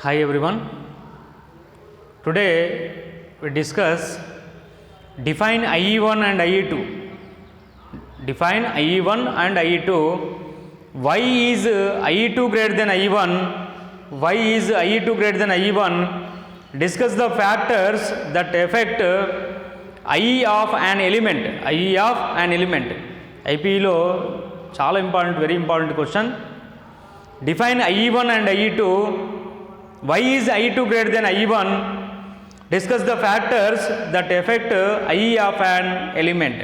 Hi everyone. Today we discuss define IE1 and IE2. Define IE1 and IE2. Why is IE2 greater than IE1? Why is IE2 greater than IE1? Discuss the factors that affect IE of an element. IE of an element. IPలో చాలా important, very important question. Define IE1 and IE2. Why is IE2 greater than IE1? Discuss the factors that affect IE of an element.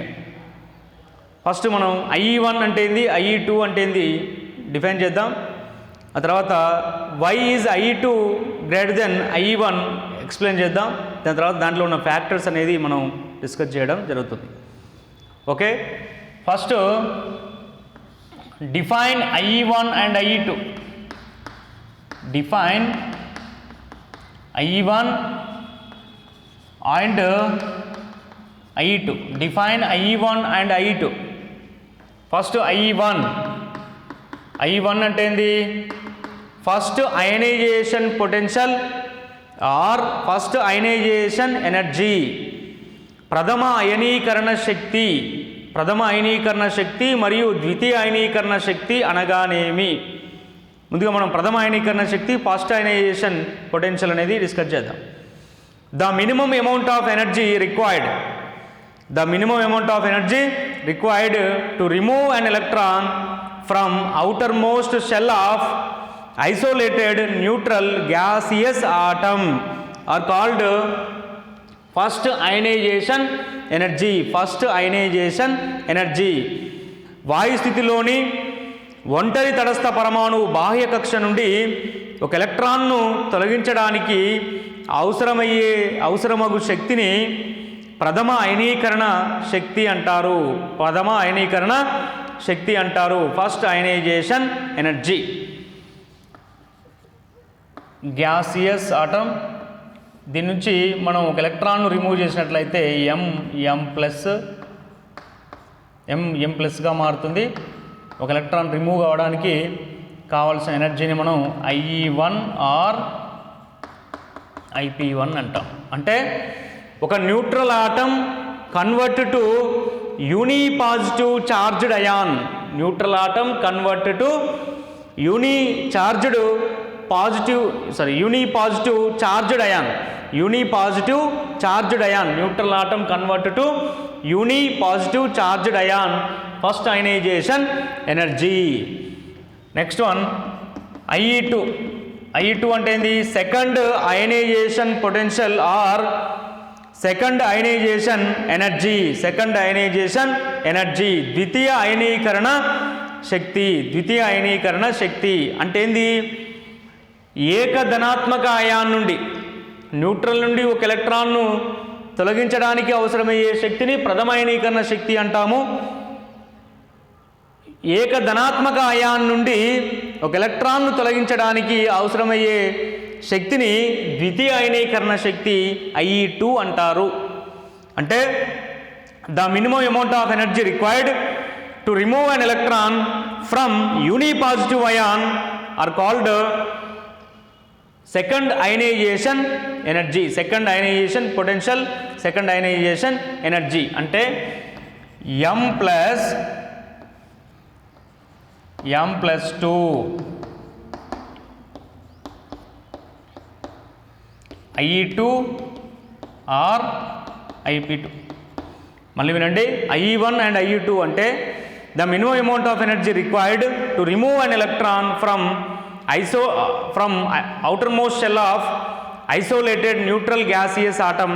First మనం IE1 అంటే ఏంది, IE2 అంటే ఏంది define చేద్దాం. ఆ తర్వాత why is IE2 greater than IE1 explain చేద్దాం. దాని తర్వాత దాంట్లో ఉన్న ఫ్యాక్టర్స్ అనేది మనం డిస్కస్ చేయడం జరుగుతుంది. Okay, first define IE1 and IE2. Define IE1 and IE2. Define IE1 and IE2. First IE1. IE1 అంటే ఏంది? First ionization potential are first ionization energy, ప్రథమ అయనీకరణ శక్తి. ప్రథమ అయనీకరణ శక్తి మరియు ద్వితీయ అయనీకరణ శక్తి అనగానేమి? ముందుగా మనం ప్రథమ అయనీకరణ శక్తి, ఫస్ట్ అయనైజేషన్ పొటెన్షియల్ అనేది డిస్కస్ చేద్దాం. The minimum amount of energy required. The minimum amount of energy required to remove an electron from outermost shell of isolated neutral gaseous atom are called first ionization energy. First ionization energy. వాయు స్థితిలోని ఒంటరి తటస్థ పరమాణువు బాహ్య కక్ష నుండి ఒక ఎలక్ట్రాన్ను తొలగించడానికి అవసరమగు శక్తిని ప్రథమ అయనీకరణ శక్తి అంటారు. ప్రథమ అయనీకరణ శక్తి అంటారు. First ionization energy. Gaseous atom, దీని నుంచి మనం ఒక ఎలక్ట్రాన్ను రిమూవ్ చేసినట్లయితే ఎం ప్లస్గా మారుతుంది. ఒక ఎలక్ట్రాన్ రిమూవ్ కావడానికి కావాల్సిన ఎనర్జీని మనం IE1 ఆర్ IP1 అంటాం. అంటే ఒక neutral atom convert to unipositive charged ion. Neutral atom convert to unipositive charged ion. Unipositive charged ion. Neutral atom convert to unipositive charged ion. First ionization energy. Next one IE2. IE2 అంటే ఏంది? Second ionization potential or second ionization energy. Second ionization energy. ద్వితీయ అయనీకరణ శక్తి. ద్వితీయ అయనీకరణ శక్తి అంటే ఏంది? ఏకధనాత్మక ion నుండి, neutral నుండి ఒక ఎలక్ట్రాన్ను తొలగించడానికి అవసరమయ్యే శక్తిని ప్రథమ అయనీకరణ శక్తి అంటాము. ఏకధనాత్మక అయాన్ నుండి ఒక ఎలక్ట్రాన్ను తొలగించడానికి అవసరమయ్యే శక్తిని ద్వితీయ అయనీకరణ శక్తి IE2 అంటారు. అంటే the minimum amount of energy required to remove an electron from unipositive ion are called second ionization energy. Second ionization potential, second ionization energy. అంటే M+2 IE2 ఆర్ IP2. మళ్ళీ వినండి, IE1 అండ్ IE2 అంటే the minimum amount of energy required to remove an electron from outermost shell of isolated neutral gaseous atom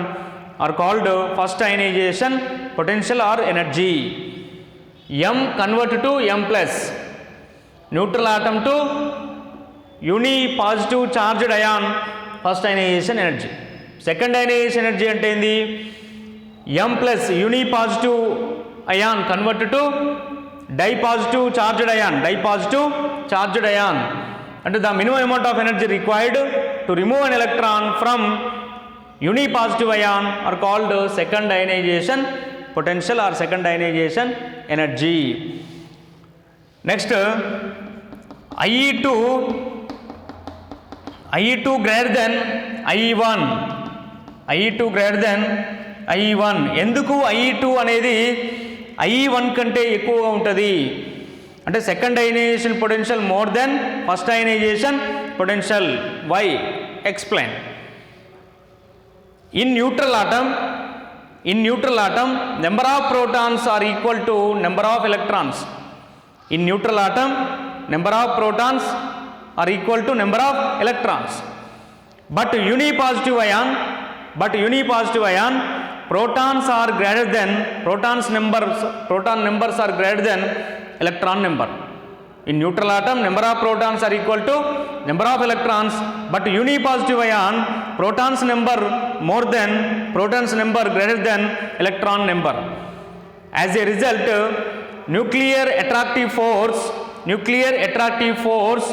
are called first ionization potential or energy. M convert to M plus, neutral atom to uni positive charged ion, first ionization energy. Second ionization energy అంటే ఏంది? M plus uni positive ion convert to dipositive charged ion. అంటే the minimum amount of energy required to remove an electron from unipositive ion are called second ionization potential or second ionization energy. Next IE2 IE2 greater than IE1, IE2 greater than IE1. ఎందుకు IE2 అనేది IE1 కంటే ఎక్కువగా ఉంటుంది అంటే second ionization potential more than first ionization potential. Why? Explain. In neutral atom number of protons are equal to number of electrons. In neutral atom number of protons are equal to number of electrons. But unipositive ion protons are greater than proton numbers are greater than electron number. In neutral atom number of protons are equal to number of electrons, but unipositive ion protons number more than protons number greater than electron number. As a result, nuclear attractive force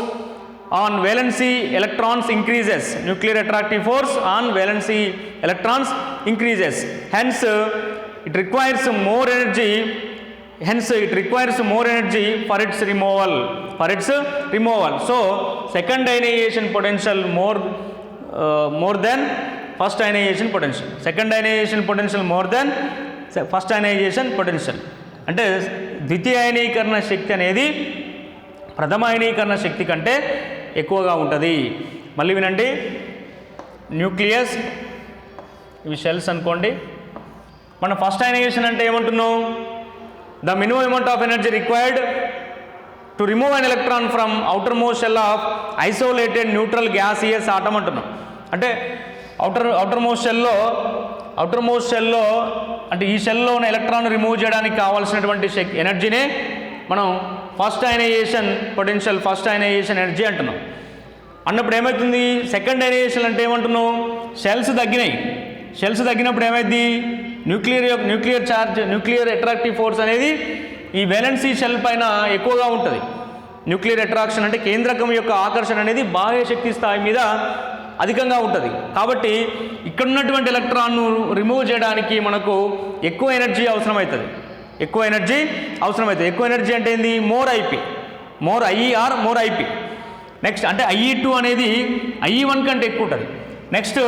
on valency electrons increases. Nuclear attractive force on valency electrons increases. Hence it requires more energy for its removal. So second ionization potential more than first ionization potential. Second ionization potential more than first ionization potential. అంటే ద్వితీయ అయనీకరణ శక్తి అనేది ప్రథమ అయనీకరణ శక్తి కంటే ఎక్కువగా ఉంటుంది. మళ్ళీ వినండి. న్యూక్లియస్, ఇవి షెల్స్ అనుకోండి. మనం ఫస్ట్ అయనైజేషన్ అంటే ఏమంటున్నాం? The minimum amount of energy required to remove an electron from outermost shell of isolated neutral gaseous atom అంటున్నాం. అంటే అవుటర్ మోస్ట్ షెల్లో అంటే ఈ షెల్లో ఉన్న ఎలక్ట్రాన్ రిమూవ్ చేయడానికి కావాల్సినటువంటి ఎనర్జీనే మనం first ionization potential, first ionization energy అంటున్నాం. అన్నప్పుడు ఏమవుతుంది? సెకండ్ అయనైజేషన్ అంటే ఏమంటున్నాం? షెల్స్ తగ్గినప్పుడు ఏమైంది? న్యూక్లియర్ అట్రాక్టివ్ ఫోర్స్ అనేది ఈ వేలెన్సీ షెల్ పైన ఎక్కువగా ఉంటుంది. న్యూక్లియర్ అట్రాక్షన్ అంటే కేంద్రకం యొక్క ఆకర్షణ అనేది బాహ్య శక్తి స్థాయి మీద అధికంగా ఉంటుంది. కాబట్టి ఇక్కడ ఉన్నటువంటి ఎలక్ట్రాన్ను రిమూవ్ చేయడానికి మనకు ఎక్కువ ఎనర్జీ అవసరమవుతుంది. ఎక్కువ ఎనర్జీ అంటే ఏంది? More IER more IP. Next అంటే IE2 అనేది IE1 కంటే ఎక్కువ ఉంటుంది. నెక్స్ట్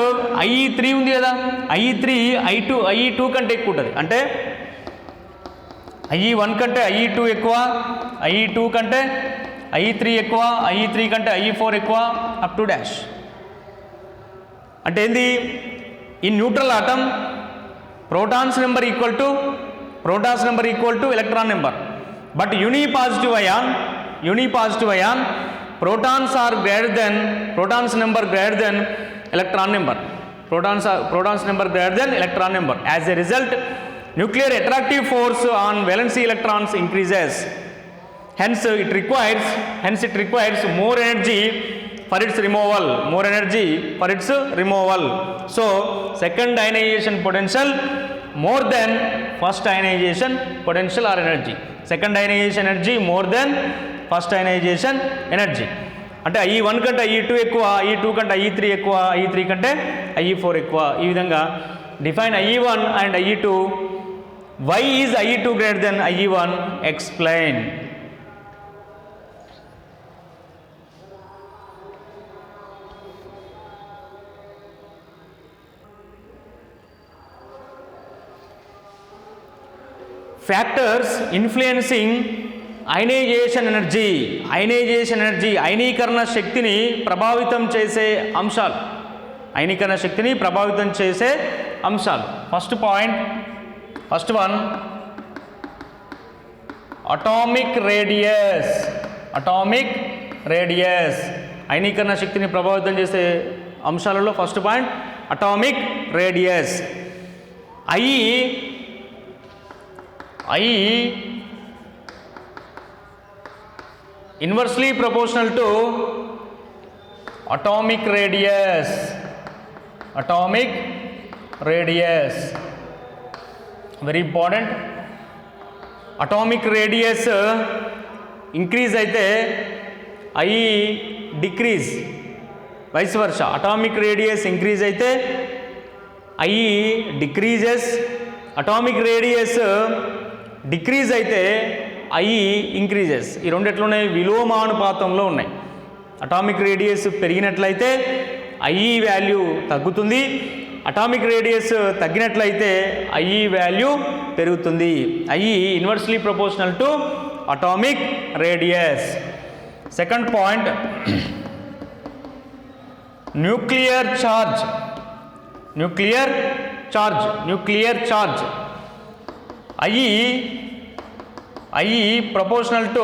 IE3 ఉంది కదా, IE2 కంటే ఎక్కువ ఉంటుంది. అంటే IE1 కంటే IE2 ఎక్కువ, IE2 కంటే IE3 ఎక్కువ, IE3 కంటే IE4 ఎక్కువ, అప్ టు డాష్. అంటే ఏంది? In neutral atom protons number equal to electron number. But unipositive ion protons number greater than electron number. Protons number greater than electron number. As a result, nuclear attractive force on valency electrons increases. Hence it requires more energy for its removal. So second ionization potential more than first ionization potential or energy. Second ionization energy more than first ionization energy. అంటే IE1 కంటే IE2 ఎక్కువ, IE2 కంటే IE3 ఎక్కువ, IE3 కంటే IE4 ఎక్కువ. ఈ విధంగా define IE1 and IE2. Why is IE2 greater than IE1? Explain. Factors influencing ionisation energy, అయనీకరణ శక్తిని ప్రభావితం చేసే అంశాలు. First one atomic radius. అయనీకరణ శక్తిని ప్రభావితం చేసే అంశాలలో first point atomic radius. I inversely proportional to atomic radius. Very important. Atomic radius increase అయితే I decrease, vice versa. Atomic radius increase అయితే I decreases. Atomic radius decrease అయితే I increases. ఈ రెండు ఎట్లున్నాయి? విలోమానుపాతంలో ఉన్నాయి. అటామిక్ రేడియస్ పెరిగినట్లయితే IE వాల్యూ తగ్గుతుంది, atomic radius తగ్గినట్లయితే IE value పెరుగుతుంది. IE inversely proportional to atomic radius. Second point, nuclear charge. Nuclear charge IE proportional to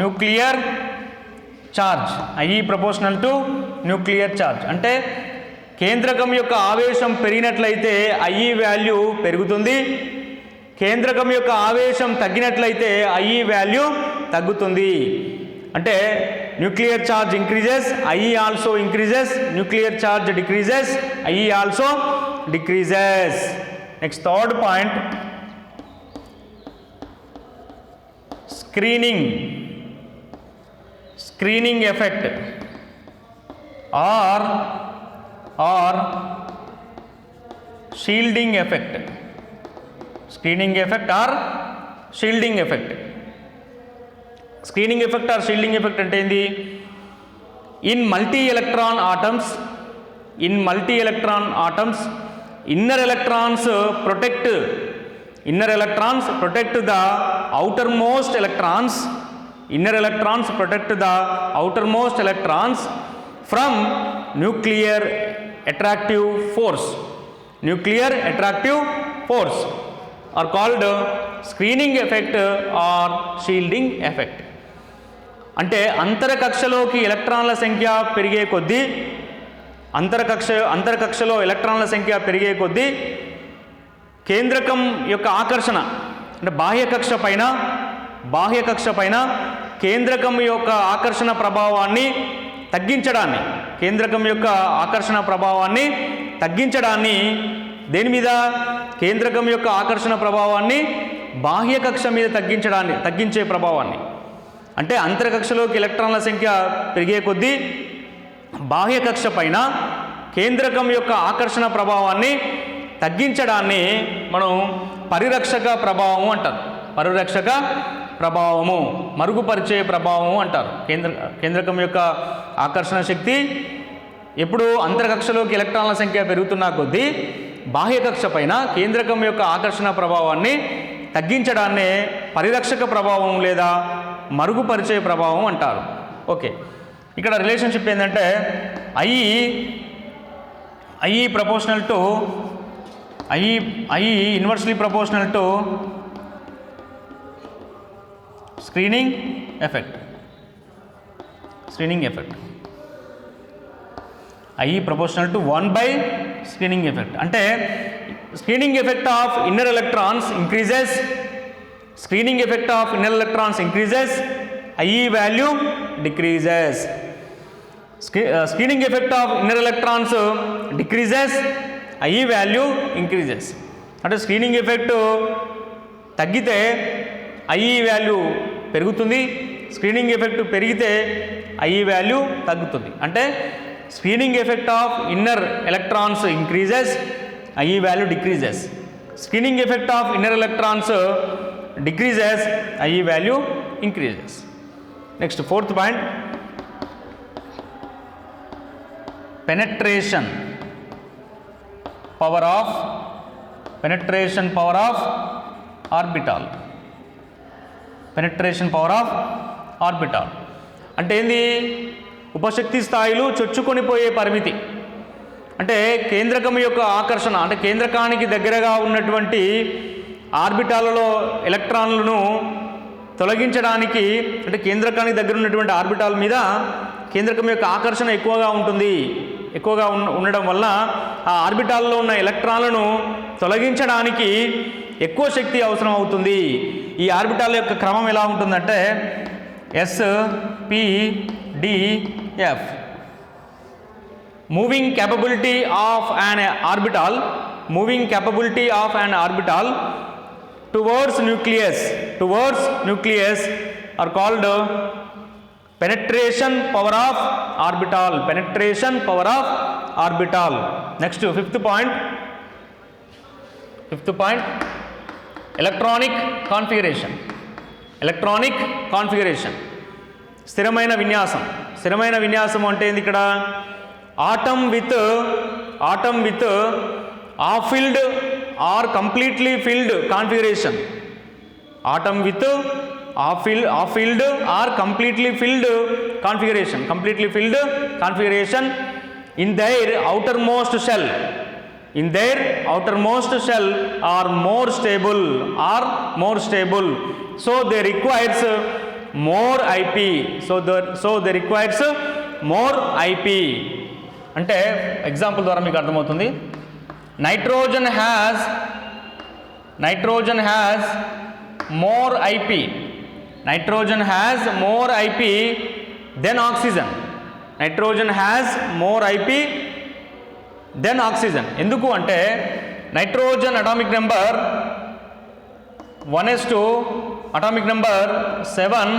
nuclear charge. IE proportional to nuclear charge అంటే కేంద్రకం యొక్క ఆవేశం పెరిగినట్లయితే IE వాల్యూ పెరుగుతుంది, కేంద్రకం యొక్క ఆవేశం తగ్గినట్లయితే IE వాల్యూ తగ్గుతుంది. అంటే nuclear charge increases, IE also increases, nuclear charge decreases, IE also decreases. Next third point, screening effect are shielding effect. Screening effect are shielding effect. Screening effect are shielding effect అంటే ఏంది? In multi electron atoms inner electrons protect the outermost electrons. Inner electrons protect the outermost electrons from nuclear attractive force. Nuclear attractive force are called screening effect or shielding effect. అంటే అంతరకక్షలోకి ఎలక్ట్రాన్ల సంఖ్య పెరిగే కొద్దీ, అంతరకక్షలో ఎలక్ట్రాన్ల సంఖ్య పెరిగే కొద్దీ కేంద్రకం యొక్క ఆకర్షణ అంటే బాహ్యకక్ష పైన కేంద్రకం యొక్క ఆకర్షణ ప్రభావాన్ని తగ్గించడాన్ని దేని మీద? కేంద్రకం యొక్క ఆకర్షణ ప్రభావాన్ని బాహ్యకక్ష మీద తగ్గించే ప్రభావాన్ని. అంటే అంతరకక్షలోకి ఎలక్ట్రాన్ల సంఖ్య పెరిగే కొద్దీ బాహ్యకక్ష పైన కేంద్రకం యొక్క ఆకర్షణ ప్రభావాన్ని తగ్గించడాన్ని మనం పరిరక్షక ప్రభావము అంటారు. పరిరక్షక ప్రభావము, మరుగుపరిచే ప్రభావము అంటారు. కేంద్రకం యొక్క ఆకర్షణ శక్తి ఎప్పుడు అంతర్కక్షలోకి ఎలక్ట్రాన్ల సంఖ్య పెరుగుతున్న కొద్దీ బాహ్యకక్ష పైన కేంద్రకం యొక్క ఆకర్షణ ప్రభావాన్ని తగ్గించడాన్నే పరిరక్షక ప్రభావం లేదా మరుగుపరిచే ప్రభావం అంటారు. ఓకే, ఇక్కడ రిలేషన్షిప్ ఏంటంటే IE proportional to IE inversely proportional to screening effect. IE proportional to 1 by screening effect. అంటే screening effect of inner electrons increases, IE value decreases. Screening effect of inner electrons decreases, IE value increases. అంటే screening effect తగ్గితే IE value పెరుగుతుంది, screening effect పెరిగితే IE value తగ్గుతుంది. అంటే screening effect of inner electrons increases, IE value decreases. Screening effect of inner electrons decreases, IE value increases. Next fourth point, penetration power of orbital. అంటే ఏంది? ఉపశక్తి స్థాయిలు చొచ్చుకొని పోయే పరిమితి. అంటే కేంద్రకం యొక్క ఆకర్షణ అంటే కేంద్రకానికి దగ్గరగా ఉన్నటువంటి ఆర్బిటాలలో ఎలక్ట్రాన్లను తొలగించడానికి, అంటే కేంద్రకానికి దగ్గర ఉన్నటువంటి ఆర్బిటాల్ మీద కేంద్రకం యొక్క ఆకర్షణ ఎక్కువగా ఉండడం వల్ల ఆ ఆర్బిటాల్లో ఉన్న ఎలక్ట్రాన్లను తొలగించడానికి ఎక్కువ శక్తి అవసరం అవుతుంది. ఈ ఆర్బిటాల్ యొక్క క్రమం ఎలా ఉంటుందంటే S P D F. Moving capability of an orbital towards nucleus are called penetration power of orbital. Next, fifth point, electronic configuration. Electronic configuration, స్థిరమైన విన్యాసం. స్థిరమైన విన్యాసం అంటే ఏంది ఇక్కడ? Atom with half filled or completely filled configuration. Atom with half filled or completely filled configuration in their outermost shell are more stable, so they requires more IP. So they requires more IP. అంటే example ద్వారా మీకు అర్థమవుతుంది. Nitrogen has more IP. Nitrogen has more IP than oxygen. Nitrogen has more IP than oxygen. ఎందుకు అంటే nitrogen atomic number 1s2, atomic number 7,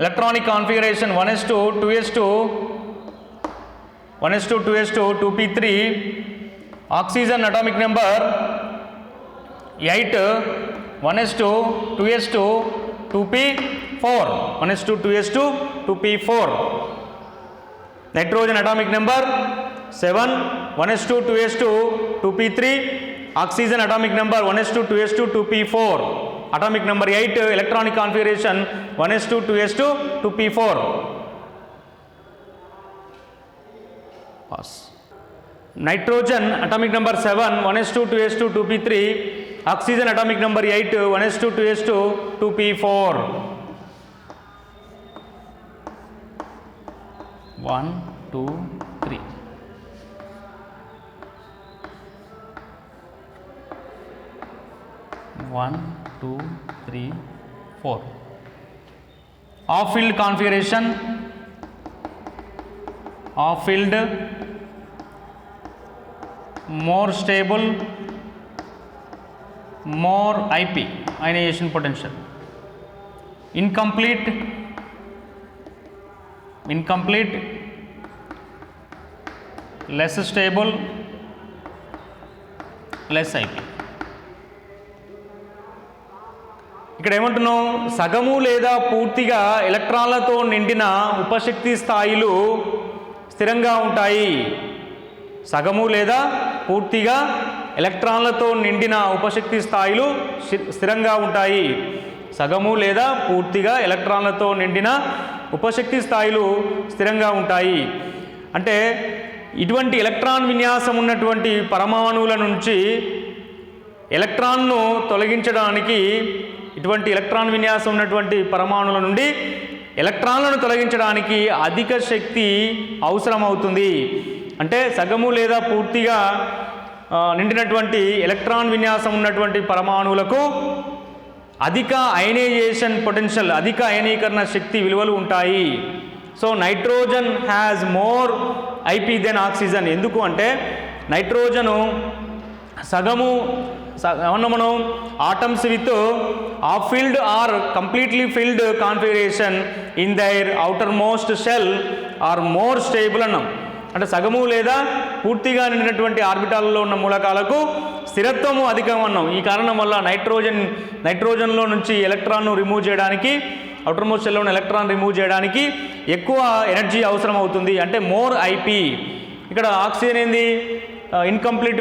electronic configuration 1s2, 2s2, 2p3, oxygen atomic number 8, 1s2, 2s2, 2p4, 1s2, 2s2, 2p4. Nitrogen atomic number 7, 1s2, 2s2, 2p3, oxygen atomic number 1s2, 2s2, 2p4, atomic number 8, electronic configuration 1s2, 2s2, 2p4. Pass. Nitrogen atomic number 7, 1s2, 2s2, 2p3, oxygen atomic number 8, 1s2, 2s2, 2p4. 1, 2, 3. One, 2, 3, 4. Off-field configuration. Off-field, more stable, more IP, ionization potential. Incomplete, less stable, less IP. ఇక్కడ ఏమంటున్నాం? సగము లేదా పూర్తిగా ఎలక్ట్రాన్లతో నిండిన ఉపశక్తి స్థాయిలు స్థిరంగా ఉంటాయి. సగము లేదా పూర్తిగా ఎలక్ట్రాన్లతో నిండిన ఉపశక్తి స్థాయిలు స్థిరంగా ఉంటాయి. సగము లేదా పూర్తిగా ఎలక్ట్రాన్లతో నిండిన ఉపశక్తి స్థాయిలు స్థిరంగా ఉంటాయి. అంటే ఇటువంటి ఎలక్ట్రాన్ విన్యాసం ఉన్నటువంటి పరమాణువుల నుంచి ఎలక్ట్రాన్ను తొలగించడానికి, ఇటువంటి ఎలక్ట్రాన్ విన్యాసం ఉన్నటువంటి పరమాణువుల నుండి ఎలక్ట్రాన్లను తొలగించడానికి అధిక శక్తి అవసరమవుతుంది. అంటే సగము లేదా పూర్తిగా నిండినటువంటి ఎలక్ట్రాన్ విన్యాసం ఉన్నటువంటి పరమాణువులకు అధిక అయనైజేషన్ పొటెన్షియల్, అధిక అయనీకరణ శక్తి విలువలు ఉంటాయి. So nitrogen has more IP than oxygen. ఎందుకు అంటే నైట్రోజను సగము ఏమన్నా మనం atoms with half filled or completely filled configuration in their outermost shell are more stable అన్నాం. అంటే సగము లేదా పూర్తిగా నిండినటువంటి ఆర్బిటాల్లో ఉన్న మూలకాలకు స్థిరత్వము అధికం అన్నాం. ఈ కారణం వల్ల నైట్రోజన్లో నుంచి ఎలక్ట్రాన్ను రిమూవ్ చేయడానికి, అవుటర్ మోస్ట్ షెల్లో ఉన్న ఎలక్ట్రాన్ రిమూవ్ చేయడానికి ఎక్కువ ఎనర్జీ అవసరం అవుతుంది. అంటే మోర్ ఐపీ. ఇక్కడ ఆక్సిజన్ ఏంది? ఇన్కంప్లీట్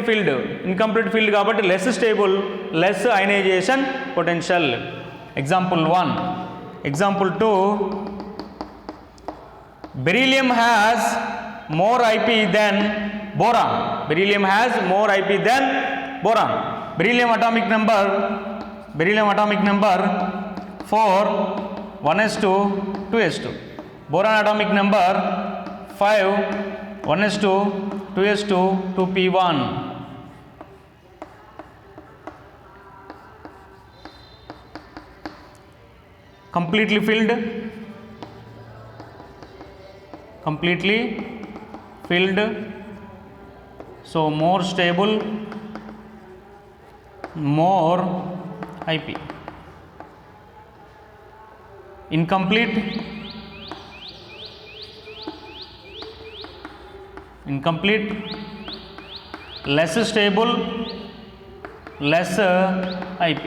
ఫీల్డ్ కాబట్టి less stable, less ionisation potential. Example 1. Example 2. Beryllium has more IP than boron. Beryllium has more IP than boron. Beryllium atomic number 4, 1s2, 2s2. Boron atomic number 5, 1s2, 2s2, 2p1. Completely filled, so more stable, more IP. Incomplete, less stable, less IP.